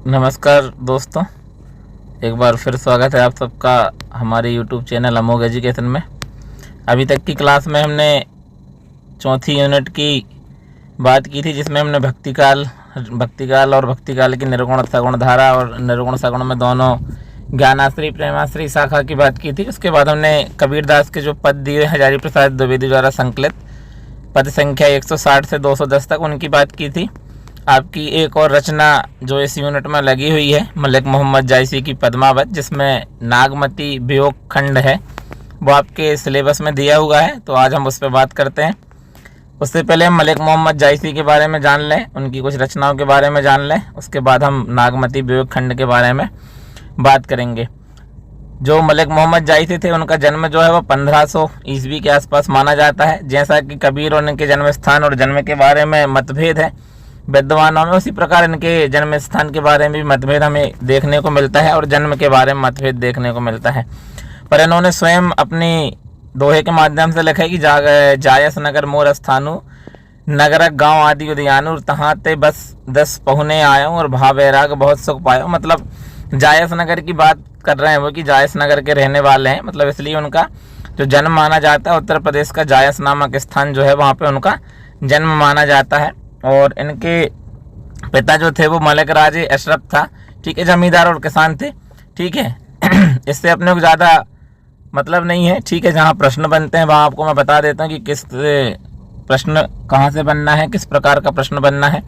नमस्कार दोस्तों, एक बार फिर स्वागत है आप सबका हमारे YouTube चैनल अमोघ एजुकेशन में। अभी तक की क्लास में हमने चौथी यूनिट की बात की थी, जिसमें हमने भक्तिकाल और भक्तिकाल की निर्गुण सगुण धारा और निर्गुण सगुण में दोनों ज्ञानाश्री प्रेमाश्री शाखा की बात की थी। उसके बाद हमने कबीरदास के जो पद दिए हजारी प्रसाद द्विवेदी द्वारा संकलित पद संख्या 160 से 210 तक, उनकी बात की थी। आपकी एक और रचना जो इस यूनिट में लगी हुई है मलिक मोहम्मद जायसी की पद्मावत, जिसमें नागमती वियोग खंड है, वो आपके सिलेबस में दिया हुआ है। तो आज हम उस पर बात करते हैं। उससे पहले हम मलिक मोहम्मद जायसी के बारे में जान लें, उनकी कुछ रचनाओं के बारे में जान लें। उसके बाद हम नागमती वियोग खंड के बारे में बात करेंगे। जो मलिक मोहम्मद जायसी थे, उनका जन्म जो है वो 1500 ईस्वी के आसपास माना जाता है। जैसा कि कबीर और इनके जन्म स्थान और जन्म के बारे में मतभेद है विद्वानों में, उसी प्रकार इनके जन्म स्थान के बारे में भी मतभेद हमें देखने को मिलता है और जन्म के बारे में मतभेद देखने को मिलता है। पर इन्होंने स्वयं अपनी दोहे के माध्यम से लिखा है कि जायस नगर मोर स्थानु, नगर गांव आदि उदयानु, तहाँ ते बस 10 पहुने आयो और भाव वैराग बहुत सुख पायो। मतलब जायस नगर की बात कर रहे हैं वो, कि जायस नगर के रहने वाले हैं। मतलब इसलिए उनका जो जन्म माना जाता है उत्तर प्रदेश का जायस नामक स्थान जो है वहाँ पे उनका जन्म माना जाता है। और इनके पिता जो थे वो मलिक राजे अशरफ था, ठीक है, जमींदार और किसान थे, ठीक है। इससे अपने को ज़्यादा मतलब नहीं है, ठीक है। जहाँ प्रश्न बनते हैं वहाँ आपको मैं बता देता हूँ कि किस प्रश्न कहाँ से बनना है, किस प्रकार का प्रश्न बनना है,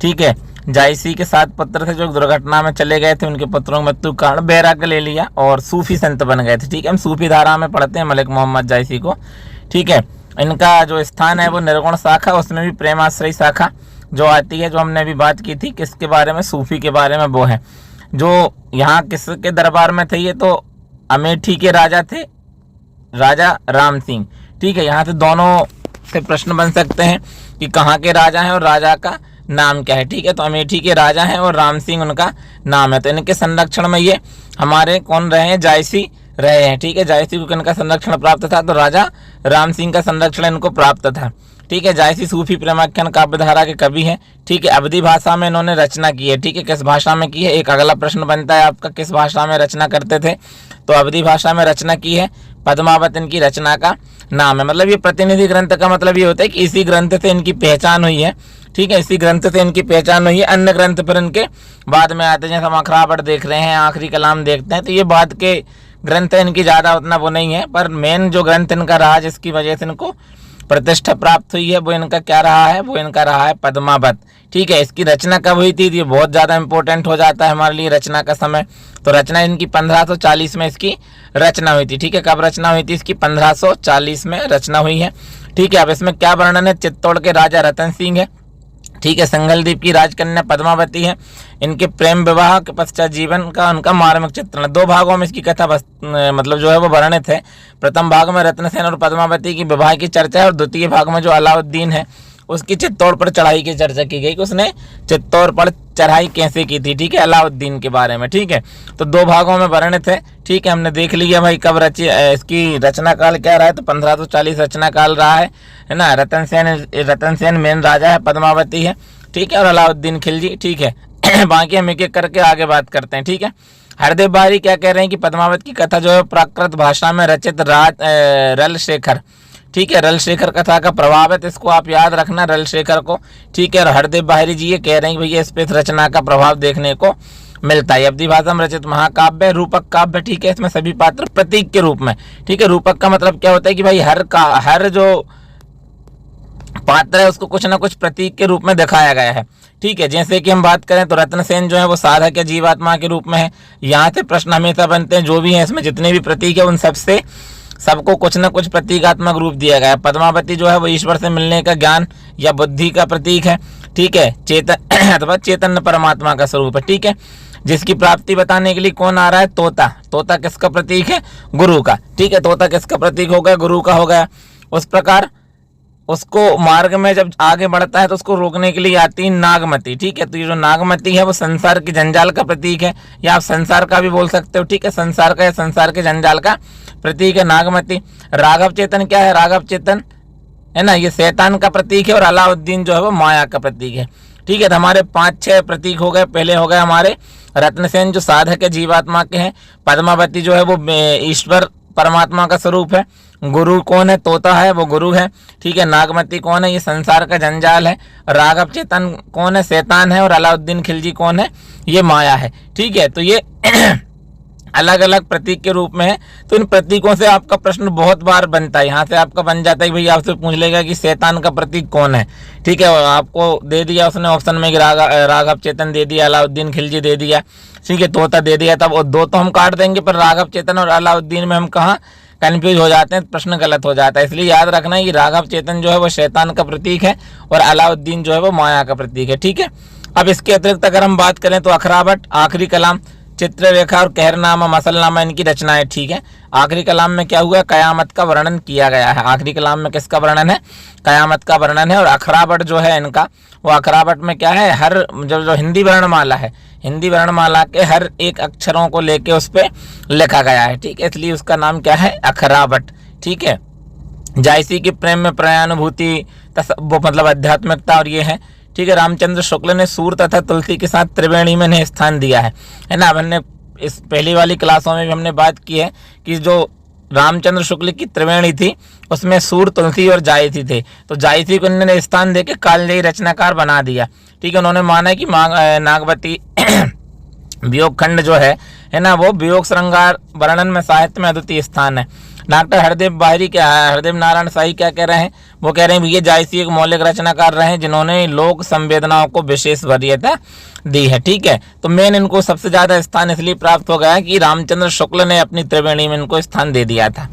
ठीक है। जायसी के 7 पुत्र थे जो दुर्घटना में चले गए थे। उनके पुत्रों की मृत्यु कारण वैराग्य ले लिया और सूफी संत बन गए थे, ठीक है। हम सूफी धारा में पढ़ते हैं मलिक मोहम्मद जायसी को, ठीक है। इनका जो स्थान है वो निर्गुण शाखा, उसमें भी प्रेमाश्रय शाखा जो आती है, जो हमने अभी बात की थी किसके बारे में, सूफी के बारे में, वो है। जो यहाँ किसके दरबार में थे, ये तो अमेठी के राजा थे, राजा राम सिंह, ठीक है। यहाँ से दोनों से प्रश्न बन सकते हैं कि कहाँ के राजा हैं और राजा का नाम क्या है, ठीक है। तो अमेठी के राजा हैं और राम सिंह उनका नाम है। तो इनके संरक्षण में ये हमारे कौन रहे हैं, जायसी रहे हैं, ठीक है। जायसी को किनका संरक्षण प्राप्त था, तो राजा राम सिंह का संरक्षण इनको प्राप्त था, ठीक है। जायसी सूफी प्रेमाख्यान काव्य धारा के कवि हैं, ठीक है। अवधी भाषा में इन्होंने रचना की है, ठीक है। किस भाषा में की है, एक अगला प्रश्न बनता है आपका, किस भाषा में रचना करते थे, तो अवधी भाषा में रचना की है। पद्मावत इनकी रचना का नाम है। मतलब ये प्रतिनिधि ग्रंथ का मतलब ये होता है कि इसी ग्रंथ से इनकी पहचान हुई है, ठीक है। इसी ग्रंथ से इनकी पहचान हुई है। अन्य ग्रंथ फिर इनके बाद में आते हैं, जैसे हम अखरावट देख रहे हैं, आखिरी कलाम देखते हैं, तो ये बाद के ग्रंथ है, इनकी ज़्यादा उतना वो नहीं है। पर मेन जो ग्रंथ इनका रहा जिसकी वजह से इनको प्रतिष्ठा प्राप्त हुई है, वो इनका क्या रहा है, वो इनका रहा है पद्मावत, ठीक है। इसकी रचना कब हुई थी, ये बहुत ज़्यादा इंपॉर्टेंट हो जाता है हमारे लिए रचना का समय। तो रचना इनकी 1540 में इसकी रचना हुई थी, ठीक है। कब रचना हुई थी इसकी, 1540 में रचना हुई है, ठीक है। अब इसमें क्या वर्णन है, चित्तौड़ के राजा रतन सिंह है, ठीक है। संगलदीप की राजकन्या पद्मावती है। इनके प्रेम विवाह के पश्चात जीवन का उनका मार्मिक चित्रण है। 2 भागों में इसकी कथा मतलब जो है वो वर्णित है। प्रथम भाग में रत्नसेन और पद्मावती की विवाह की चर्चा है और द्वितीय भाग में जो अलाउद्दीन है उसकी चित्तौड़ पर चढ़ाई की चर्चा की गई कि उसने चित्तौड़ पर चढ़ाई कैसे की थी, ठीक है, अलाउद्दीन के बारे में, ठीक है। तो 2 भागों में वर्णित है, ठीक है। हमने देख लिया भाई कब रची, इसकी रचना काल क्या रहा है, तो 1540 रचना काल रहा है ना। रतन सेन मेन राजा है, पद्मावती है, ठीक है, और अलाउद्दीन खिलजी, ठीक है। बाकी हम एक एक करके आगे बात करते हैं, ठीक है। हरदेव बारी क्या कह रहे हैं कि पद्मावत की कथा जो है प्राकृत भाषा में रचित रल शेखर, ठीक है, रल शेखर कथा का प्रभाव है। तो इसको आप याद रखना, रल शेखर को, ठीक है। और हरदेव बाहरी जी ये कह रहे हैं कि भैया इस पे रचना का प्रभाव देखने को मिलता है। अवधी भाषा में रचित महाकाव्य, रूपक काव्य, ठीक है। इसमें सभी पात्र प्रतीक के रूप में, ठीक है। रूपक का मतलब क्या होता है कि भाई हर जो पात्र है उसको कुछ ना कुछ प्रतीक के रूप में दिखाया गया है, ठीक है। जैसे कि हम बात करें तो रत्नसेन जो है वो साधक या जीवात्मा के रूप में है। यहाँ से प्रश्न हमेशा बनते हैं, जो भी है इसमें जितने भी प्रतीक है उन सबसे सबको कुछ ना कुछ प्रतीकात्मक रूप दिया गया है। पद्मावती जो है वो ईश्वर से मिलने का ज्ञान या बुद्धि का प्रतीक है, ठीक है, चेतन अथवा चैतन्य परमात्मा का स्वरूप है, ठीक है। जिसकी प्राप्ति बताने के लिए कौन आ रहा है, तोता। तोता किसका प्रतीक है, गुरु का, ठीक है। तोता किसका प्रतीक हो गया, गुरु का हो गया। उस प्रकार उसको मार्ग में जब आगे बढ़ता है तो उसको रोकने के लिए आती है नागमती, ठीक है। तो ये जो नागमती है वो संसार की जंजाल का प्रतीक है, या आप संसार का भी बोल सकते हो, ठीक है। संसार का या संसार के जंजाल का प्रतीक है नागमती। राघव चेतन क्या है, राघव चेतन है ना, ये शैतान का प्रतीक है। और अलाउद्दीन जो है वो माया का प्रतीक है, ठीक है। तो हमारे 5-6 प्रतीक हो गए। पहले हो गए हमारे रत्नसेन जो साधक है, जीवात्मा के हैं। पद्मावती जो है वो ईश्वर परमात्मा का स्वरूप है। गुरु कौन है? तोता है, वो गुरु है। ठीक है। नागमती कौन है? ये संसार का जंजाल है। राघव चेतन कौन है? शैतान है। और अलाउद्दीन खिलजी कौन है? ये माया है। ठीक है। तो ये अलग अलग प्रतीक के रूप में है। तो इन प्रतीकों से आपका प्रश्न बहुत बार बनता है। यहाँ से आपका बन जाता है, भाई आपसे पूछ लेगा कि शैतान का प्रतीक कौन है। ठीक है। आपको दे दिया उसने ऑप्शन में कि राघव चेतन दे दिया, अलाउद्दीन खिलजी दे दिया, ठीक है, तोता दे दिया, तब दो तो हम काट देंगे, पर राघव चेतन और अलाउद्दीन में हम कहाँ कन्फ्यूज हो जाते हैं, प्रश्न गलत हो जाता है। इसलिए याद रखना है कि राघव चेतन जो है वो शैतान का प्रतीक है और अलाउद्दीन जो है वो माया का प्रतीक है। ठीक है। अब इसके अतिरिक्त अगर हम बात करें तो अखरावट, आखिरी कलाम, चित्ररेखा और कहरनामा, मसलनामा इनकी रचनाएं। ठीक है। आखिरी कलाम में क्या हुआ? कयामत का वर्णन किया गया है। आखिरी कलाम में किसका वर्णन है? कयामत का वर्णन है। और अखरावट जो है इनका, वो अखरावट में क्या है? हर जो हिंदी वर्णमाला है, हिंदी वर्णमाला के हर एक अक्षरों को लेके उस पर लिखा गया है। ठीक है। इसलिए उसका नाम क्या है? अखरावट। ठीक है। जायसी के प्रेम में प्रणयानुभूति, वो मतलब आध्यात्मिकता, और ये है। ठीक है। रामचंद्र शुक्ल ने सूर तथा तुलसी के साथ त्रिवेणी में इन्हें स्थान दिया है ना। अब हमने इस पहली वाली क्लासों में भी हमने बात की है कि जो रामचंद्र शुक्ल की त्रिवेणी थी उसमें सूर, तुलसी और जायसी थे। तो जायसी को इन्होंने स्थान देके कालजयी रचनाकार बना दिया। ठीक है। उन्होंने माना है कि नागवती वियोग खंड जो है ना, वो वियोग श्रृंगार वर्णन में साहित्य में अद्वितीय स्थान है। डॉक्टर हरदेव नारायण शाही क्या कह रहे हैं? वो कह रहे हैं ये जायसी एक मौलिक रचनाकार रहे हैं जिन्होंने लोक संवेदनाओं को विशेष वरीयता दी है। ठीक है। तो मेन इनको सबसे ज्यादा स्थान इसलिए प्राप्त हो गया है कि रामचंद्र शुक्ल ने अपनी त्रिवेणी में इनको स्थान दे दिया था।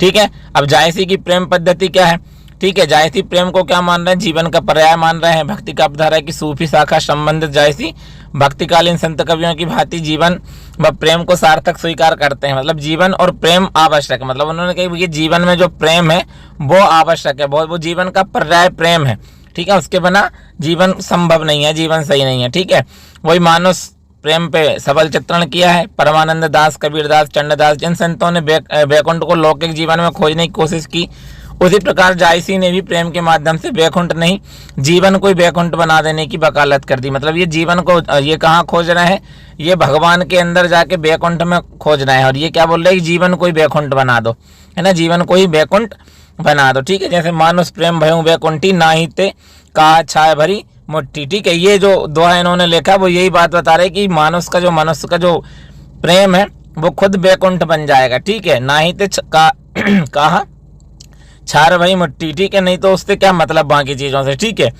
ठीक है। अब जायसी की प्रेम पद्धति क्या है? ठीक है। जायसी प्रेम को क्या मान रहे हैं? जीवन का पर्याय मान रहे हैं। भक्ति का अवधारा की सूफी शाखा संबंधित जायसी भक्तिकालीन संत कवियों की भांति जीवन व प्रेम को सार्थक स्वीकार करते हैं। मतलब जीवन और प्रेम आवश्यक है। मतलब उन्होंने कहा कि जीवन में जो प्रेम है वो आवश्यक है, वो जीवन का पर्याय प्रेम है। ठीक है। उसके बिना जीवन संभव नहीं है, जीवन सही नहीं है। ठीक है। वही मानुष प्रेम पे सबल चित्रण किया है। परमानंद दास, कबीरदास, चंडदास, जिन संतों ने वैकुंठ को लौकिक जीवन में खोजने की कोशिश की, उसी प्रकार जायसी ने भी प्रेम के माध्यम से वैकुंठ नहीं, जीवन को वैकुंठ बना देने की वकालत कर दी। मतलब ये जीवन को ये कहाँ खोज रहे हैं? ये भगवान के अंदर जाके वैकुंठ में खोज रहे हैं। और ये क्या बोल रहे हैं? जीवन को ही वैकुंठ बना दो, है ना, जीवन को ही वैकुंठ बना दो। ठीक है। जैसे मानुष प्रेम भयऊ वैकुंठी, ना ही ते कहा छाया भरी मुट्ठी। ठीक है। ये जो दोहा इन्होंने लिखा वो यही बात बता रहे कि मनुष्य का जो प्रेम है वो खुद वैकुंठ बन जाएगा। ठीक है। ना ही ते कहा छार भाई मुट्ठी। ठीक है। नहीं तो उससे क्या मतलब बाकी चीजों से। ठीक है।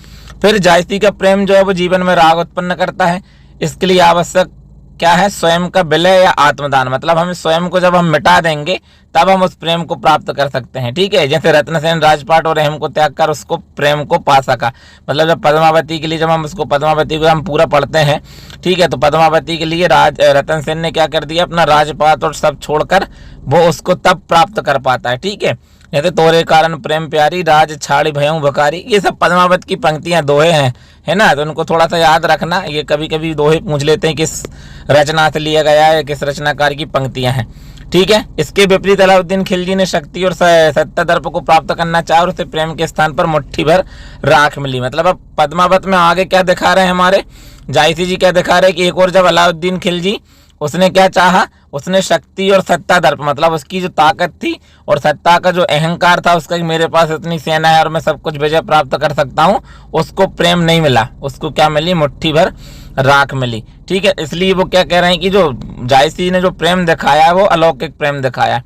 फिर जायसी का प्रेम जो है वो जीवन में राग उत्पन्न करता है। इसके लिए आवश्यक क्या है? स्वयं का विलय या आत्मदान। मतलब हम स्वयं को जब हम मिटा देंगे तब हम उस प्रेम को प्राप्त कर सकते हैं। ठीक है। जैसे रत्नसेन राजपाट और अहम को त्याग कर उसको प्रेम को पा सका। मतलब जब पद्मावती के लिए, जब हम उसको पद्मावती को हम पूरा पढ़ते हैं, ठीक है, तो पद्मावती के लिए रतनसेन ने क्या कर दिया? अपना राजपाट और सब छोड़कर वो उसको तब प्राप्त कर पाता है। ठीक है। जैसे तोरे कारण प्रेम प्यारी, राज छाड़ी भयऊ भकारी, ये सब पद्मावत की पंक्तियां, दोहे हैं, है ना। तो उनको थोड़ा सा याद रखना। ये कभी कभी दोहे पूछ लेते हैं किस रचना से लिया गया है, किस रचनाकार की पंक्तियां हैं। ठीक है। इसके विपरीत अलाउद्दीन खिलजी ने शक्ति और सत्ता दर्प को प्राप्त करना चाहा और उसे प्रेम के स्थान पर मुट्ठी भर राख मिली। मतलब अब पद्मावत में आगे क्या दिखा रहे हैं हमारे जायसी जी? क्या दिखा रहे हैं कि एक और जब अलाउद्दीन खिलजी उसने क्या चाहा? उसने शक्ति और सत्ता दर्प, मतलब उसकी जो ताकत थी और सत्ता का जो अहंकार था उसका कि मेरे पास इतनी सेना है और मैं सब कुछ विजय प्राप्त कर सकता हूँ, उसको प्रेम नहीं मिला। उसको क्या मिली? मुट्ठी भर राख मिली। ठीक है। इसलिए वो क्या कह रहे हैं कि जो जायसी ने जो प्रेम दिखाया है वो अलौकिक प्रेम दिखाया है।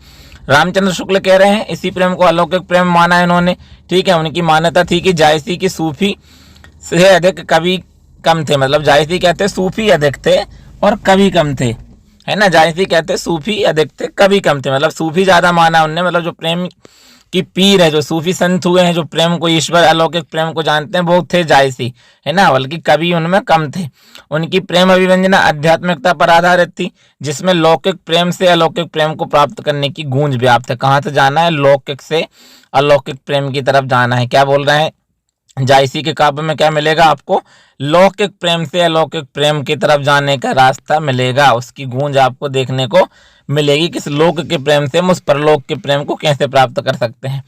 रामचंद्र शुक्ल कह रहे हैं इसी प्रेम को अलौकिक प्रेम माना है इन्होंने। ठीक है। उनकी मान्यता थी कि जायसी की सूफी से अधिक कवि कम थे। मतलब जायसी कहते सूफी अधिक थे और कवि कम थे, है ना। जायसी कहते सूफी अधिक थे, कवि कम थे। मतलब सूफी ज्यादा माना उनने। मतलब जो प्रेम की पीर है, जो सूफी संत हुए हैं, जो प्रेम को ईश्वर अलौकिक प्रेम को जानते हैं, वो थे जायसी, है ना। बल्कि कवि उनमें कम थे। उनकी प्रेम अभिव्यंजना आध्यात्मिकता पर आधारित थी, जिसमें लौकिक प्रेम से अलौकिक प्रेम को प्राप्त करने की गूंज व्याप्त है। कहाँ से जाना है? लौकिक से अलौकिक प्रेम की तरफ जाना है। क्या बोल रहे हैं? जायसी के काव्य में क्या मिलेगा आपको? लौकिक प्रेम से अलौकिक प्रेम की तरफ जाने का रास्ता मिलेगा, उसकी गूंज आपको देखने को मिलेगी। किस लोक के प्रेम से हम उस परलोक के प्रेम को कैसे प्राप्त कर सकते हैं।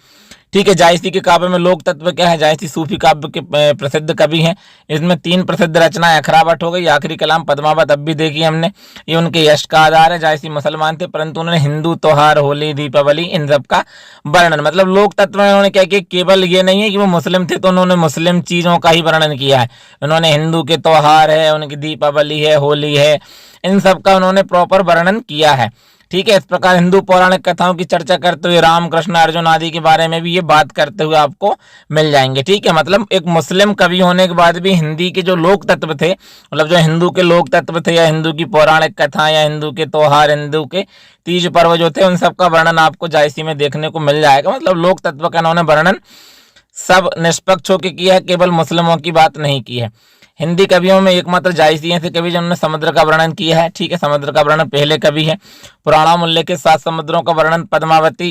ठीक है, जायसी के काव्य में लोक तत्व क्या है। जायसी सूफी काव्य के प्रसिद्ध कवि हैं। इसमें 3 प्रसिद्ध रचनाएं अखरावट हो गई, आखिरी कलाम पद्मावत अब भी देखी हमने, ये उनके यश का आधार है। जायसी मुसलमान थे, परंतु उन्होंने हिंदू त्योहार, होली, दीपावली, इन सब का वर्णन, मतलब लोक तत्व में उन्होंने क्या किया, केवल ये नहीं है कि वो मुस्लिम थे तो उन्होंने मुस्लिम चीजों का ही वर्णन किया है। उन्होंने हिंदू के त्योहार है, उनकी दीपावली है, होली है, इन सब का उन्होंने प्रॉपर वर्णन किया है। ठीक है, इस प्रकार हिंदू पौराणिक कथाओं की चर्चा करते हुए राम, कृष्ण, अर्जुन आदि के बारे में भी ये बात करते हुए आपको मिल जाएंगे। ठीक है, मतलब एक मुस्लिम कवि होने के बाद भी हिंदी के जो लोक तत्व थे, मतलब जो हिंदू के लोक तत्व थे या हिंदू की पौराणिक कथा या हिंदू के त्योहार, हिंदू के तीज पर्व जो थे, उन सब का वर्णन आपको जायसी में देखने को मिल जाएगा। मतलब लोक तत्व का उन्होंने वर्णन सब निष्पक्ष होकर किया है, केवल मुस्लिमों की बात नहीं की है। हिंदी कवियों में एकमात्र जायसी ऐसे कवि जिन्होंने समुद्र का वर्णन किया है। ठीक है, समुद्र का वर्णन पहले कवि है। पुराणों में उल्लेखित 7 समुद्रों का वर्णन पद्मावत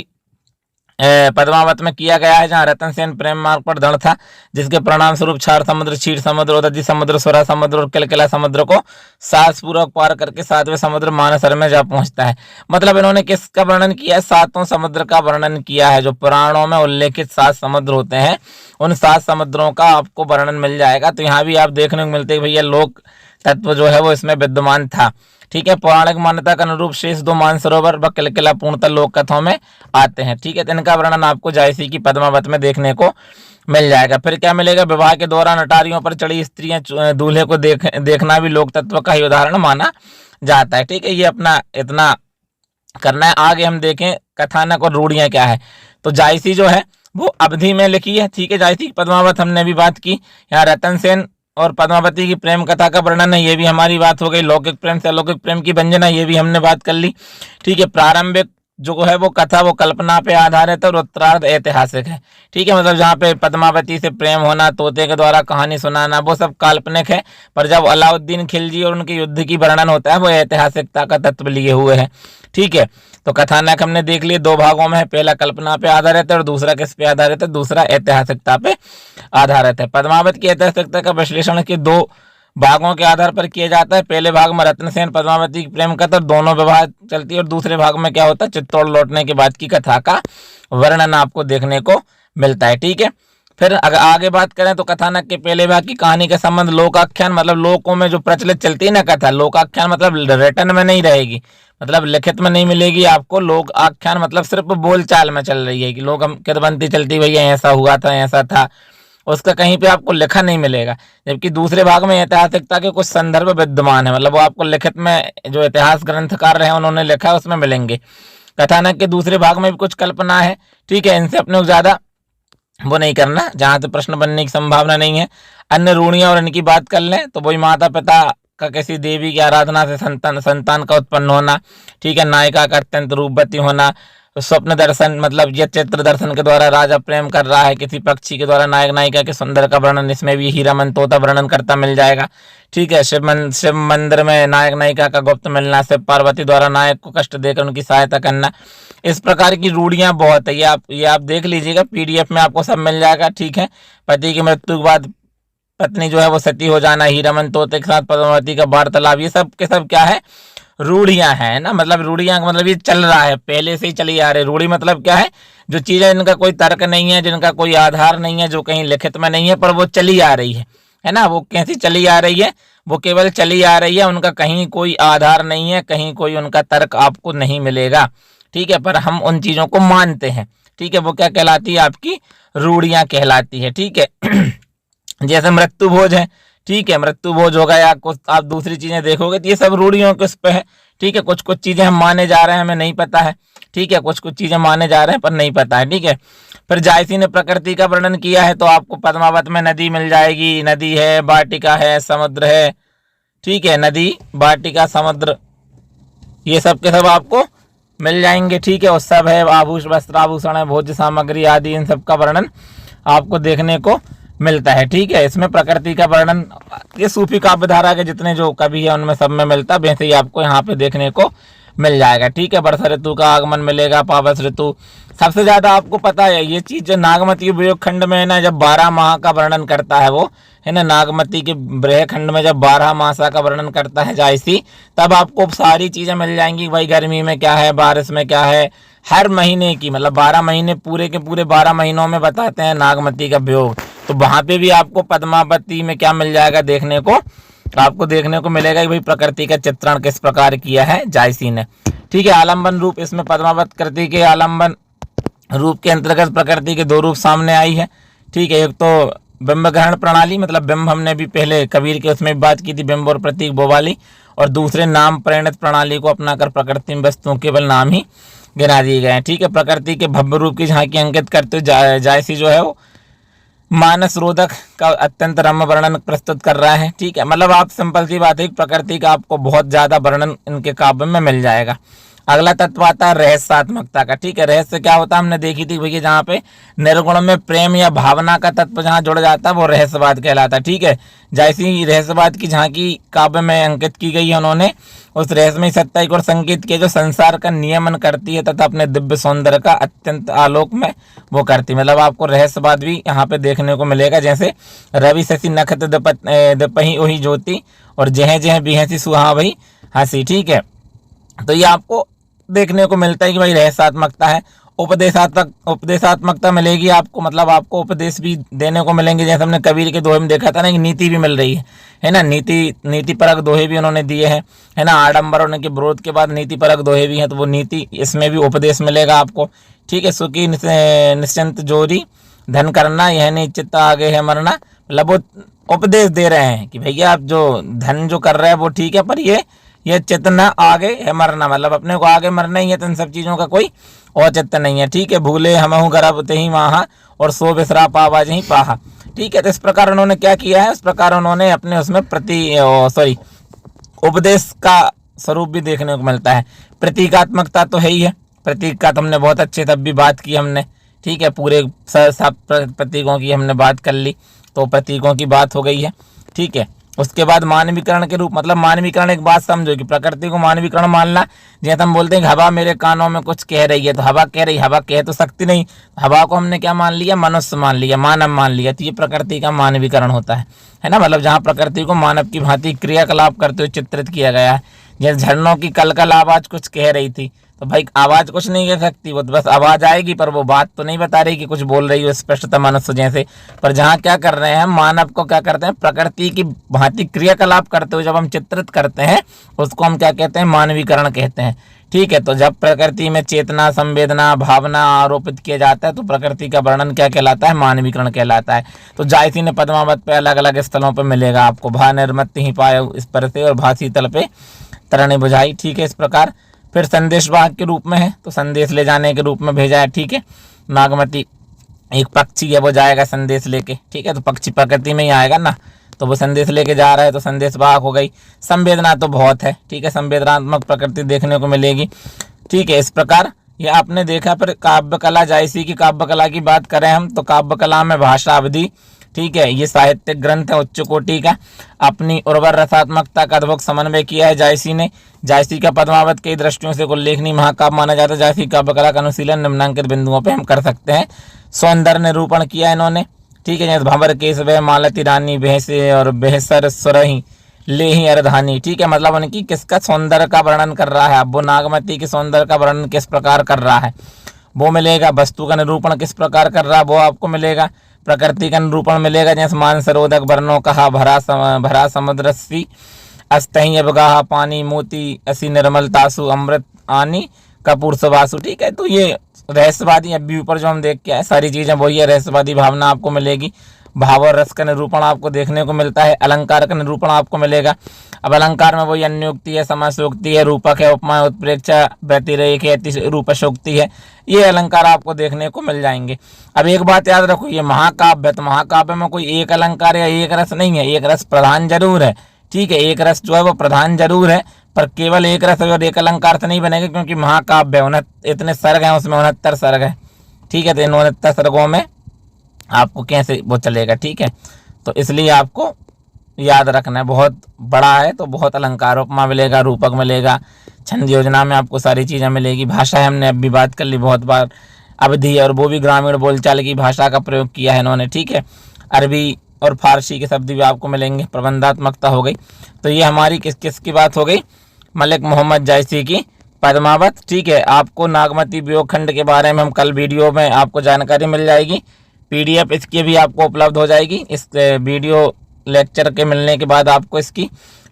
में किया गया है, जहाँ रतन सेन प्रेम मार्ग पर दृढ़ था, जिसके परिणाम स्वरूप 4 समुद्र, क्षीर समुद्र, उदधी समुद्र, सुरा समुद्र और किलकिला समुद्र को साहसपूर्वक पार करके 7वें समुद्र मानसर में जा पहुंचता है। मतलब इन्होंने किसका वर्णन किया है, 7 समुद्र का वर्णन किया है। जो पुराणों में उल्लेखित 7 समुद्र होते हैं, उन 7 समुद्रों का आपको वर्णन मिल जाएगा। तो यहाँ भी आप देखने को मिलते हैं भैया लोक तत्व जो है वो इसमें विद्यमान था। ठीक है, पौराणिक मान्यता के अनुरूप शेष 2 मानसरोवर व किलकिला पूर्णतः लोक कथाओं में आते हैं। ठीक है, तो इनका वर्णन आपको जायसी की पद्मावत में देखने को मिल जाएगा। फिर क्या मिलेगा, विवाह के दौरान अटारियों पर चढ़ी स्त्रियां दूल्हे को देखना भी लोक तत्व का ही उदाहरण माना जाता है। ठीक है, ये अपना इतना करना है। आगे हम देखें कथानक और रूढ़ियां क्या है। तो जायसी जो है वो अवधि में लिखी है। ठीक है, जायसी की पद्मावत हमने भी बात की। यहाँ रतन सेन और पद्मावती की प्रेम कथा का वर्णन है, ये भी हमारी बात हो गई। लौकिक प्रेम से अलौकिक प्रेम की व्यंजना, ये भी हमने बात कर ली। ठीक है, प्रारंभिक जो है वो कथा वो कल्पना पे आधारित है और उत्तरार्ध ऐतिहासिक है। ठीक है, मतलब जहाँ पे पद्मावती से प्रेम होना, तोते के द्वारा कहानी सुनाना, वो सब काल्पनिक है। पर जब अलाउद्दीन खिलजी और उनके युद्ध की वर्णन होता है, वो ऐतिहासिकता का तत्व लिए हुए है। ठीक है, तो कथानक हमने देख लिए 2 भागों में है, पहला कल्पना पे आधारित है और दूसरा किस पे आधारित है, दूसरा ऐतिहासिकता पे आधारित है। पद्मावत की ऐतिहासिकता का विश्लेषण के 2 भागों के आधार पर किया जाता है। पहले भाग में रत्नसेन पद्मावती की प्रेम कथा, दोनों विवाह चलती है, और दूसरे भाग में क्या होता है, चित्तौड़ लौटने के बाद की कथा का वर्णन आपको देखने को मिलता है। ठीक है, फिर अगर आगे बात करें तो कथानक के पहले भाग की कहानी का संबंध लोकाख्यान, मतलब लोकों में जो प्रचलित चलती है ना कथा, लोकाख्यान मतलब रिटर्न में नहीं रहेगी, मतलब लिखित में नहीं मिलेगी आपको। लोक आख्यान मतलब सिर्फ बोलचाल में चल रही है कि लोग हम किदवंती चलती भैया ऐसा हुआ था, ऐसा था, उसका कहीं पे आपको लिखा नहीं मिलेगा। जबकि दूसरे भाग में ऐतिहासिकता के कुछ संदर्भ विद्यमान है, मतलब वो आपको लिखित में जो इतिहास ग्रंथकार रहे उन्होंने लिखा है उसमें मिलेंगे। कथानक के दूसरे भाग में भी कुछ कल्पना है। ठीक है, इनसे अपने को ज्यादा वो नहीं करना, जहां से प्रश्न बनने की संभावना नहीं है। अन्य रूढ़ियां और इनकी बात कर लें तो वही माता पिता का किसी देवी की आराधना से संतान का उत्पन्न होना। ठीक है, नायिका का अत्यंत रूपवती होना, स्वप्न दर्शन मतलब ये चित्र दर्शन के द्वारा राजा प्रेम कर रहा है किसी पक्षी के द्वारा नायक नायिका के सुंदर का वर्णन, इसमें भी हीरामन तोता वर्णन करता मिल जाएगा। ठीक है, शिव मंदिर में नायक नायिका का गुप्त मिलना, शिव पार्वती द्वारा नायक को कष्ट देकर उनकी सहायता करना, इस प्रकार की रूढ़ियां बहुत है। ये आप देख लीजिएगा, पीडीएफ में आपको सब मिल जाएगा। ठीक है, पति की मृत्यु के बाद पत्नी जो है वो सती हो जाना, हीरामन तोते के साथ पद्मावती का वार्तालाप, ये सब के सब क्या है, रूढ़ियां हैं ना। मतलब रूढ़ियां का मतलब ये चल रहा है, पहले से ही चली आ रही। रूढ़ी मतलब क्या है, जो चीजें जिनका कोई तर्क नहीं है, जिनका कोई आधार नहीं है, जो कहीं लिखित में नहीं है, पर वो चली आ रही है ना। वो कैसी चली आ रही है, वो केवल चली आ रही है, उनका कहीं कोई आधार नहीं है, कहीं कोई उनका तर्क आपको नहीं मिलेगा। ठीक है, पर हम उन चीजों को मानते हैं। ठीक है, वो क्या कहलाती है, आपकी रूढ़ियां कहलाती है। ठीक है जैसे मृत्यु भोज है। ठीक है, मृत्यु भोज होगा या कुछ आप दूसरी चीजें देखोगे तो ये सब रूढ़ियों के उस पे है। ठीक है, कुछ कुछ चीजें हम माने जा रहे हैं, हमें नहीं पता है। ठीक है, कुछ कुछ चीजें माने जा रहे हैं पर नहीं पता है। ठीक है, फिर जायसी ने प्रकृति का वर्णन किया है, तो आपको पद्मावत में नदी मिल जाएगी, नदी है, वाटिका है, समुद्र है। ठीक है, नदी, वाटिका, समुद्र, ये सब के सब आपको मिल जाएंगे। ठीक है, उत्सव है, आभूष वस्त्राभूषण है, भोज्य सामग्री आदि, इन सब का वर्णन आपको देखने को मिलता है। ठीक है, इसमें प्रकृति का वर्णन ये सूफी काव्य धारा के जितने जो कवि है उनमें सब में मिलता है, वैसे ही आपको यहाँ पे देखने को मिल जाएगा। ठीक है, वर्षा ऋतु का आगमन मिलेगा, पावस ऋतु, सबसे ज्यादा आपको पता है ये चीज जो नागमती के वियोग खंड में है ना, जब 12 माह का वर्णन करता है वो है ना, नागमती के ब्रह खंड में जब 12 मासा का वर्णन करता है जायसी, तब आपको सारी चीजें मिल जाएंगी। भाई गर्मी में क्या है, बारिश में क्या है, हर महीने की मतलब 12 महीने पूरे के पूरे 12 महीनों में बताते हैं नागमती का वियोग। तो वहां पे भी आपको पद्मावती में क्या मिल जाएगा देखने को, आपको देखने को मिलेगा कि भाई प्रकृति का चित्रण किस प्रकार किया है जायसी ने। ठीक है, आलम्बन रूप, इसमें पद्मावत कृति के आलम्बन रूप के अंतर्गत प्रकृति के 2 रूप सामने आई है। ठीक है, एक तो बिंब ग्रहण प्रणाली, मतलब बिंब हमने भी पहले कबीर के उसमें बात की थी, बिंब और प्रतीक वो वाली, और दूसरे नाम परिणत प्रणाली को अपनाकर प्रकृति में वस्तुओं केवल नाम ही गिना दिए गए हैं। ठीक है, प्रकृति के भव्य रूप की झांकी अंकित करते हुए जायसी जो है वो मानस रोधक का अत्यंत रम्य वर्णन प्रस्तुत कर रहा है। ठीक है, मतलब आप सिंपल सी बात है, प्रकृति का आपको बहुत ज्यादा वर्णन इनके काव्य में मिल जाएगा। अगला तत्व आता है रहस्यात्मकता का। ठीक है, रहस्य क्या होता है हमने देखी थी भैया, जहाँ पे निर्गुण में प्रेम या भावना का तत्व जहाँ जुड़ जाता है वो रहस्यवाद कहलाता है। ठीक है, जैसी रहस्यवाद की झांकी काव्य में अंकित की गई है, उन्होंने उस रहस्यमय सत्ता और संकेत किया जो संसार का नियमन करती है तथा अपने दिव्य सौंदर्य का अत्यंत आलोक में वो करती है। मतलब आपको रहस्यवाद भी यहाँ पे देखने को मिलेगा, जैसे रवि शशि नखत दपही ओही ज्योति और जह जह बिहसी सुहा भई हंसी। ठीक है, तो ये आपको देखने को मिलता है कि भाई रहस्यात्मकता है। उपदेशात्मकता मिलेगी आपको, मतलब आपको उपदेश भी देने को मिलेंगे, जैसे हमने कबीर के दोहे में देखा था ना कि नीति भी मिल रही है ना, नीति परक दोहे भी उन्होंने दिए हैं, है ना, आडंबर होने के विरोध के बाद नीति परक दोहे भी हैं, तो वो नीति इसमें भी उपदेश मिलेगा आपको। ठीक है, सुखी निश्चिंत जोरी धन करना, यह नहीं चित्त आगे है मरना, मतलब वो उपदेश दे रहे हैं कि भैया आप जो धन जो कर रहे हैं वो ठीक है, पर ये चित्त न आगे है मरना, मतलब अपने को आगे मरना ही है, तो इन सब चीज़ों का कोई औचित्य नहीं है। ठीक है, भूले हमहु गर्भ तेहि माहा और सो बिसरा पावा जहीं पाहा। ठीक है, तो इस प्रकार उन्होंने क्या किया है, इस प्रकार उन्होंने अपने उसमें उपदेश का स्वरूप भी देखने को मिलता है। प्रतीकात्मकता तो है ही है, प्रतीक का तो हमने बहुत अच्छे तब भी बात की हमने। ठीक है, पूरे सब प्रतीकों की हमने बात कर ली, तो प्रतीकों की बात हो गई है। ठीक है, उसके बाद मानवीकरण के रूप, मतलब मानवीकरण एक बात समझो कि प्रकृति को मानवीकरण मानना, जैसे हम बोलते हैं कि हवा मेरे कानों में कुछ कह रही है, तो हवा कह रही, हवा कह तो सकती नहीं, हवा को हमने क्या मान लिया, मनुष्य मान लिया, मानव मान लिया, तो ये प्रकृति का मानवीकरण होता है ना, मतलब जहाँ प्रकृति को मानव की भांति क्रियाकलाप करते हुए चित्रित किया गया है। जैसे झरनों की कलकल आवाज कुछ कह रही थी, तो भाई आवाज कुछ नहीं कह सकती, वो तो बस आवाज आएगी, पर वो बात तो नहीं बता रही कि कुछ बोल रही हो स्पष्टता मनुष्य जैसे। पर जहाँ क्या कर रहे हैं, मानव को क्या करते हैं, प्रकृति की भांति क्रियाकलाप करते हुए जब हम चित्रित करते हैं, उसको हम क्या कहते हैं, मानवीकरण कहते हैं। ठीक है, तो जब प्रकृति में चेतना, संवेदना, भावना आरोपित किया जाता है, तो प्रकृति का वर्णन क्या कहलाता है, मानवीकरण कहलाता है। तो जायसी ने पद्मावत पे अलग अलग स्थलों पर मिलेगा आपको, भा निर्मत ही पाए इस पर से और भासी तल पे तरणी बुझाई। ठीक है, इस प्रकार फिर संदेश वाहक के रूप में है, तो संदेश ले जाने के रूप में भेजा है। ठीक है, नागमती एक पक्षी है, वो जाएगा संदेश लेके। ठीक है, तो पक्षी प्रकृति में ही आएगा ना, तो वो संदेश लेके जा रहा है, तो संदेश वाहक हो गई। संवेदना तो बहुत है, ठीक है, संवेदनात्मक प्रकृति देखने को मिलेगी। ठीक है, इस प्रकार ये आपने देखा। फिर काव्य कला, जायसी की काव्य कला की बात करें हम, तो काव्य कला में भाषा अवधि, ठीक है, ये साहित्यिक ग्रंथ है उच्च कोटि का, अपनी उर्वर रसात्मकता का अद्भुत समन्वय किया है जायसी ने। जायसी का पद्मावत कई दृष्टियों से उल्लेखनीय महाकाव्य माना जाता है। जायसी काव्य कला का अनुशीलन निम्नांकित बिंदुओं पे हम कर सकते हैं। सौंदर्य निरूपण किया है इन्होंने, ठीक है, जैसे भंवर केशव मालती रानी भैंसे और बेहसर सुरही ले ही अरधानी। ठीक है, मतलब उनकी किसका सौंदर्य का वर्णन कर रहा है, अब वो नागमती के सौंदर्य का वर्णन किस प्रकार कर रहा है वो मिलेगा। वस्तु का निरूपण किस प्रकार कर रहा है वो आपको मिलेगा। प्रकृति का निरूपण मिलेगा, जैसे मानसरोधक वर्णों कहा भरा समुद्रसी अस्तही अबगाहा पानी मोती असी निर्मलतासु अमृत आनी कपूर सुबासु। ठीक है, तो ये रहस्यवादी अभी ऊपर जो हम देख के आए सारी चीजें वही है, रहस्यवादी भावना आपको मिलेगी। भाव और रस का निरूपण आपको देखने को मिलता है। अलंकार का निरूपण आपको मिलेगा। अब अलंकार में वही अन्योक्ति है, समासोक्ति है, रूपक है, उपमा उत्प्रेक्षा, व्यतिरेक है, रूपशोक्ति है, ये अलंकार आपको देखने को मिल जाएंगे। अब एक बात याद रखो, ये महाकाव्य है, तो महाकाव्य में कोई एक अलंकार या एक रस नहीं है, एक रस प्रधान जरूर है। ठीक है, एक रस जो है वो प्रधान जरूर है, पर केवल एक रस और एक अलंकार से नहीं बनेगा, क्योंकि महाकाव्य है, इतने सर्ग हैं, उसमें 69 सर्ग है। ठीक है, तो इन 69 सर्गों में आपको कैसे वो चलेगा, ठीक है। तो इसलिए आपको याद रखना है, बहुत बड़ा है तो बहुत अलंकार उपमा मिलेगा, रूपक मिलेगा, छंद योजना में आपको सारी चीज़ें मिलेगी। भाषा हमने अब भी बात कर ली बहुत बार, अवधी और वो भी ग्रामीण बोलचाल की भाषा का प्रयोग किया है इन्होंने, ठीक है। अरबी और फारसी के शब्द भी आपको मिलेंगे। प्रबंधात्मकता हो गई। तो ये हमारी किसकी बात हो गई, मलिक मोहम्मद जायसी की पद्मावत, ठीक है। आपको नागमती वियोग खंड के बारे में हम कल वीडियो में आपको जानकारी मिल जाएगी, PDF इसकी भी आपको उपलब्ध हो जाएगी। इस वीडियो लेक्चर के मिलने के बाद आपको इसकी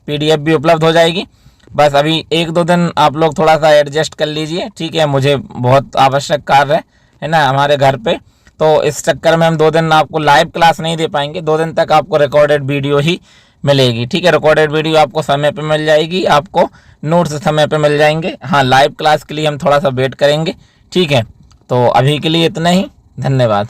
PDF भी उपलब्ध हो जाएगी। बस अभी 1-2 दिन आप लोग थोड़ा सा एडजस्ट कर लीजिए, ठीक है। मुझे बहुत आवश्यक कार्य है ना हमारे घर पे, तो इस चक्कर में हम 2 दिन आपको लाइव क्लास नहीं दे पाएंगे। 2 दिन तक आपको रिकॉर्डेड वीडियो ही मिलेगी, ठीक है। रिकॉर्डेड वीडियो आपको समय पे मिल जाएगी, आपको नोट्स समय पे मिल जाएंगे। हाँ, लाइव क्लास के लिए हम थोड़ा सा वेट करेंगे, ठीक है। तो अभी के लिए इतना ही, धन्यवाद।